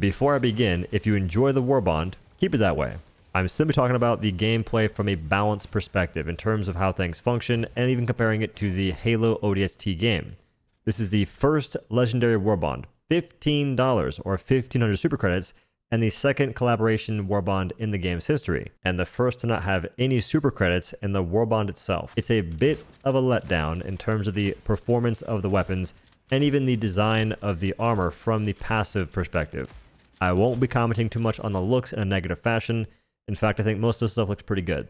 Before I begin, if you enjoy the Warbond, keep it that way. I'm simply talking about the gameplay from a balanced perspective in terms of how things function and even comparing it to the Halo ODST game. This is the first legendary Warbond, $15 or 1,500 super credits, and the second collaboration Warbond in the game's history, and the first to not have any super credits in the Warbond itself. It's a bit of a letdown in terms of the performance of the weapons and even the design of the armor from the passive perspective. I won't be commenting too much on the looks in a negative fashion. In fact, I think most of the stuff looks pretty good.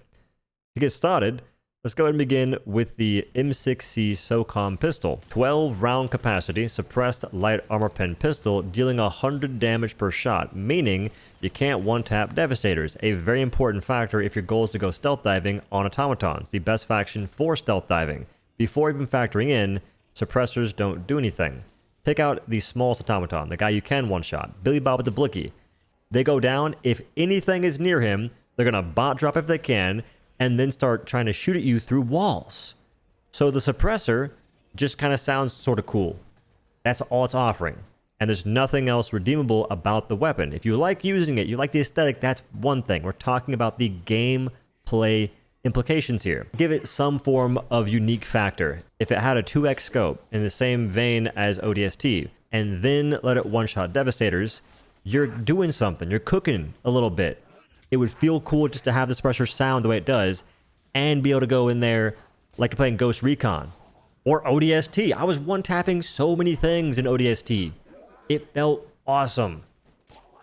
To get started, let's go ahead and begin with the M6C SOCOM pistol. 12 round capacity, suppressed light armor pen pistol, dealing 100 damage per shot, meaning you can't one-tap Devastators, a very important factor if your goal is to go stealth diving on automatons, the best faction for stealth diving. Before even factoring in, suppressors don't do anything. Take out the smallest automaton, the guy you can one-shot, Billy Bob with the Blicky. They go down, if anything is near him, they're gonna bot drop if they can, and then start trying to shoot at you through walls. So the suppressor just kind of sounds sort of cool. That's all it's offering. And there's nothing else redeemable about the weapon. If you like using it, you like the aesthetic, that's one thing. We're talking about the gameplay implications here. Give it some form of unique factor. If it had a 2x scope in the same vein as ODST, and then let it one-shot Devastators, you're doing something. You're cooking a little bit. It would feel cool just to have the suppressor sound the way it does and be able to go in there like you're playing Ghost Recon or ODST. I was one-tapping so many things in ODST. It felt awesome.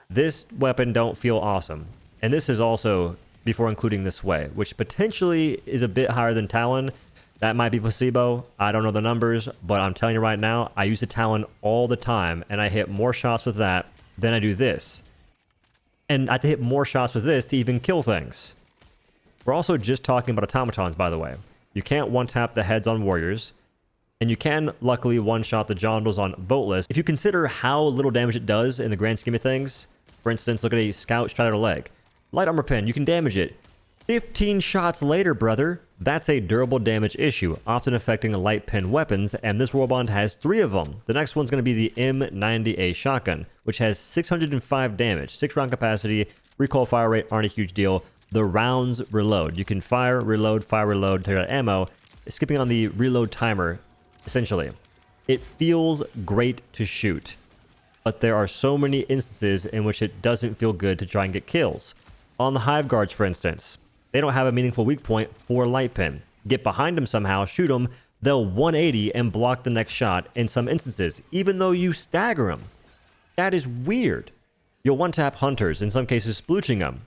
This weapon don't feel awesome. And this is also before including the sway, which potentially is a bit higher than Talon. That might be placebo. I don't know the numbers, but I'm telling you right now, I use the Talon all the time and I hit more shots with that than I do this. And I have to hit more shots with this to even kill things. We're also just talking about automatons, by the way. You can't one-tap the heads on warriors, and you can, luckily, one-shot the Jondals on Boatless. If you consider how little damage it does in the grand scheme of things, for instance, look at a scout straight out of leg. Light armor pen, you can damage it. 15 shots later, brother. That's a durable damage issue, often affecting light pen weapons, and this Warbond has 3 of them. The next one's going to be the M90A shotgun, which has 605 damage, 6 round capacity, recoil fire rate aren't a huge deal. The rounds reload. You can fire, reload, take out ammo, skipping on the reload timer, essentially. It feels great to shoot, but there are so many instances in which it doesn't feel good to try and get kills. On the Hive Guards, for instance, they don't have a meaningful weak point for light pin. Get behind them somehow, shoot them, they'll 180 and block the next shot in some instances, even though you stagger them. That is weird. You'll one-tap hunters, in some cases splooching them.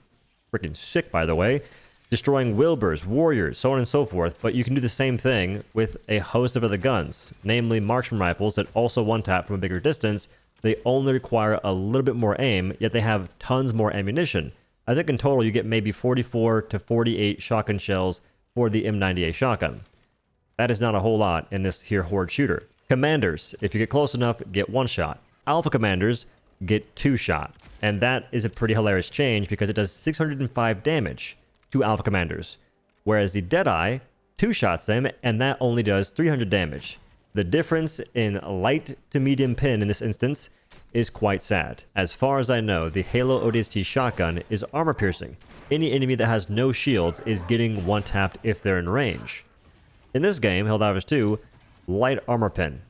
Freaking sick, by the way. Destroying Wilburs, warriors, so on and so forth, but you can do the same thing with a host of other guns, namely marksman rifles that also one-tap from a bigger distance. They only require a little bit more aim, yet they have tons more ammunition. I think in total you get maybe 44 to 48 shotgun shells for the M90A shotgun. That is not a whole lot in this here horde shooter. Commanders, if you get close enough, get 1 shot. Alpha commanders get 2 shot. And that is a pretty hilarious change because it does 605 damage to alpha commanders. Whereas the Deadeye 2 shots them and that only does 300 damage. The difference in light to medium pin in this instance is quite sad. As far as I know, the Halo ODST shotgun is armor piercing. Any enemy that has no shields is getting one-tapped if they're in range. In this game, Helldivers 2, light armor pin.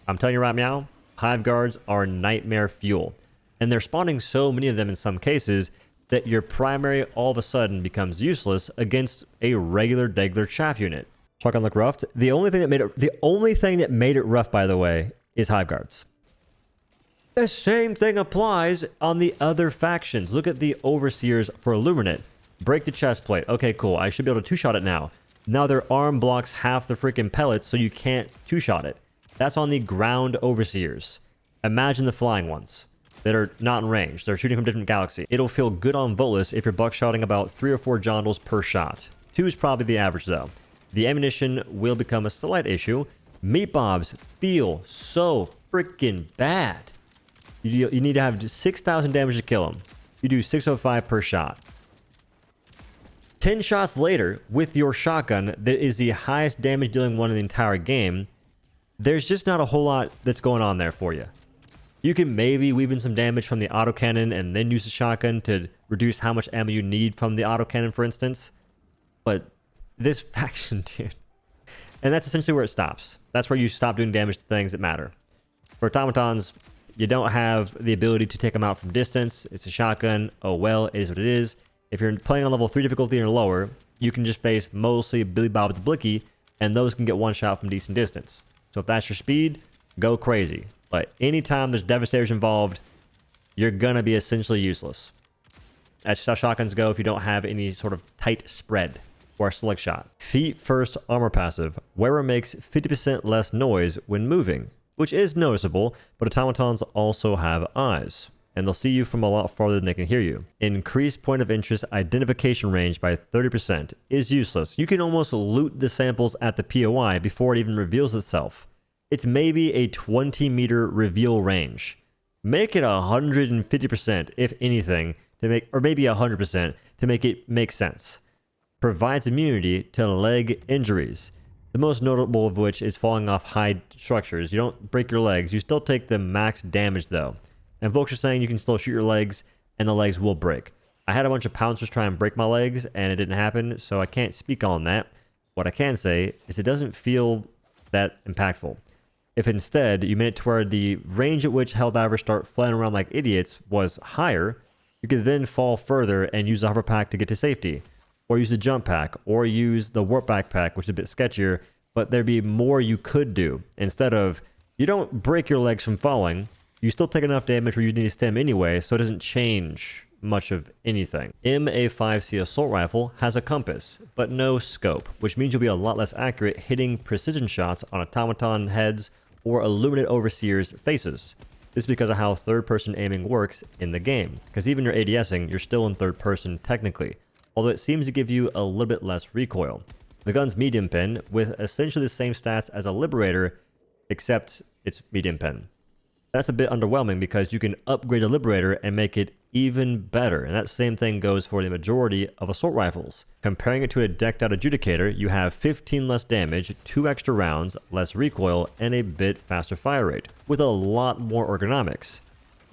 I'm telling you right now, Hive Guards are nightmare fuel. And they're spawning so many of them in some cases that your primary all of a sudden becomes useless against a regular Degler chaff unit. Shotgun look rough. The only thing that made it rough, by the way, is Hive Guards. The same thing applies on the other factions. Look at the Overseers for Illuminate. Break the chest plate. Okay, cool. I should be able to 2-shot it now. Now their arm blocks half the freaking pellets, so you can't 2-shot it. That's on the ground Overseers. Imagine the flying ones that are not in range. They're shooting from different galaxy. It'll feel good on Votless if you're buckshotting about 3 or 4 Jondals per shot. 2 is probably the average, though. The ammunition will become a slight issue. Meat bobs feel so freaking bad. You need to have 6,000 damage to kill them. You do 605 per shot. 10 shots later, with your shotgun, that is the highest damage dealing one in the entire game, there's just not a whole lot that's going on there for you. You can maybe weave in some damage from the autocannon and then use the shotgun to reduce how much ammo you need from the autocannon, for instance. But this faction, dude. And that's essentially where it stops. That's where you stop doing damage to things that matter. For automatons, you don't have the ability to take them out from distance. It's a shotgun. Oh well, it is what it is. If you're playing on level 3 difficulty or lower, you can just face mostly Billy Bob the Blicky, and those can get one shot from decent distance. So if that's your speed, go crazy. But anytime there's Devastators involved, you're gonna be essentially useless. That's just how shotguns go if you don't have any sort of tight spread or a select shot. Feet first armor passive. Wearer makes 50% less noise when moving, which is noticeable, but automatons also have eyes, and they'll see you from a lot farther than they can hear you. Increased point of interest identification range by 30% is useless. You can almost loot the samples at the POI before it even reveals itself. It's maybe a 20-meter reveal range. Make it 150%, if anything, to make, or maybe 100% to make it make sense. Provides immunity to leg injuries, the most notable of which is falling off high structures. You don't break your legs, you still take the max damage though. And folks are saying you can still shoot your legs and the legs will break. I had a bunch of pouncers try and break my legs and it didn't happen, so I can't speak on that. What I can say is it doesn't feel that impactful. If instead you made it to where the range at which Helldivers start flying around like idiots was higher, you could then fall further and use the hover pack to get to safety. Or use the jump pack, or use the warp backpack, which is a bit sketchier, but there'd be more you could do. Instead of, you don't break your legs from falling, you still take enough damage where you need to stem anyway, so it doesn't change much of anything. MA5C assault rifle has a compass, but no scope, which means you'll be a lot less accurate hitting precision shots on automaton heads or illuminate overseers' faces. This is because of how third-person aiming works in the game, because even your ADSing, you're still in third person technically, although it seems to give you a little bit less recoil. The gun's medium pen, with essentially the same stats as a Liberator, except it's medium pen. That's a bit underwhelming because you can upgrade a Liberator and make it even better, and that same thing goes for the majority of assault rifles. Comparing it to a decked out Adjudicator, you have 15 less damage, 2 extra rounds, less recoil, and a bit faster fire rate, with a lot more ergonomics,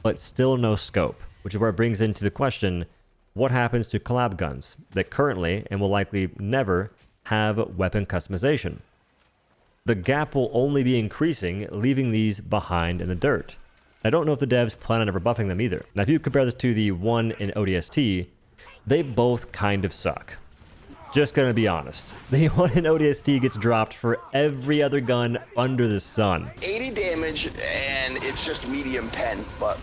but still no scope, which is where it brings into the question, what happens to collab guns that currently, and will likely never, have weapon customization? The gap will only be increasing, leaving these behind in the dirt. I don't know if the devs plan on ever buffing them either. Now, if you compare this to the one in ODST, they both kind of suck. Just gonna be honest. The one in ODST gets dropped for every other gun under the sun. 80 damage, and it's just medium pen, but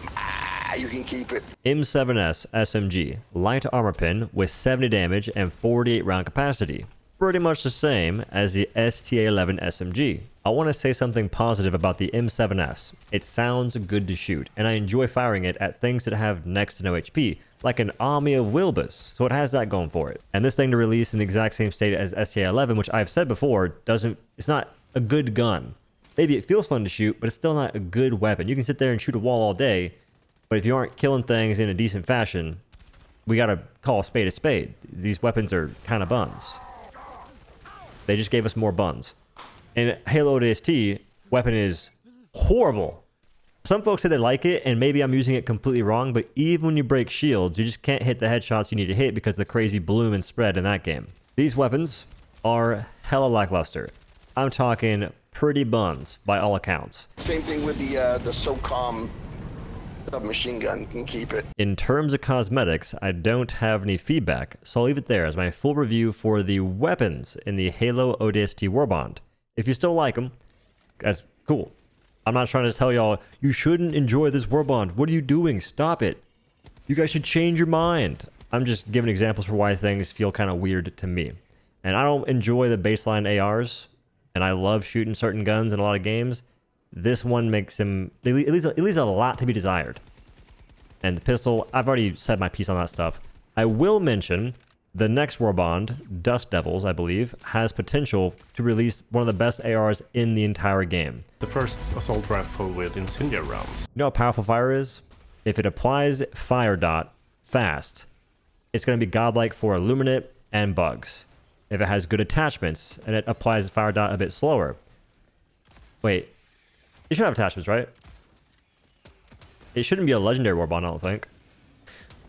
you can keep it. M7S SMG, light armor pin with 70 damage and 48 round capacity. Pretty much the same as the STA11 SMG. I want to say something positive about the M7S. It sounds good to shoot, and I enjoy firing it at things that have next to no HP, like an army of Wilbus, so it has that going for it. And this thing to release in the exact same state as STA11, which I've said before, it's not a good gun. Maybe it feels fun to shoot, but it's still not a good weapon. You can sit there and shoot a wall all day, but if you aren't killing things in a decent fashion, we gotta call a spade a spade. These weapons are kind of buns. They just gave us more buns. In Halo ODST, weapon is horrible. Some folks say they like it, and maybe I'm using it completely wrong, but even when you break shields, you just can't hit the headshots you need to hit because of the crazy bloom and spread in that game. These weapons are hella lackluster. I'm talking pretty buns by all accounts. Same thing with the SOCOM submachine gun. You can keep it. In terms of cosmetics, I don't have any feedback, so I'll leave it there as my full review for the weapons in the Halo ODST Warbond. If you still like them, that's cool. I'm not trying to tell y'all, you shouldn't enjoy this Warbond. What are you doing? Stop it. You guys should change your mind. I'm just giving examples for why things feel kind of weird to me. And I don't enjoy the baseline ARs, and I love shooting certain guns in a lot of games. This one makes him, it leaves a lot to be desired. And the pistol, I've already said my piece on that stuff. I will mention the next Warbond, Dust Devils, I believe, has potential to release one of the best ARs in the entire game. The first assault rifle with incendiary rounds. You know how powerful fire is? If it applies fire dot fast, it's going to be godlike for Illuminate and bugs. If it has good attachments and it applies fire dot a bit slower. Wait, you should have attachments, right? It shouldn't be a legendary Warbond, I don't think.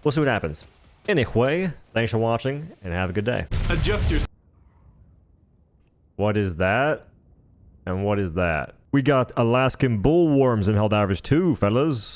We'll see what happens. Anyway, thanks for watching, and have a good day. Adjust your... What is that? And what is that? We got Alaskan bullworms in Helldivers 2, fellas.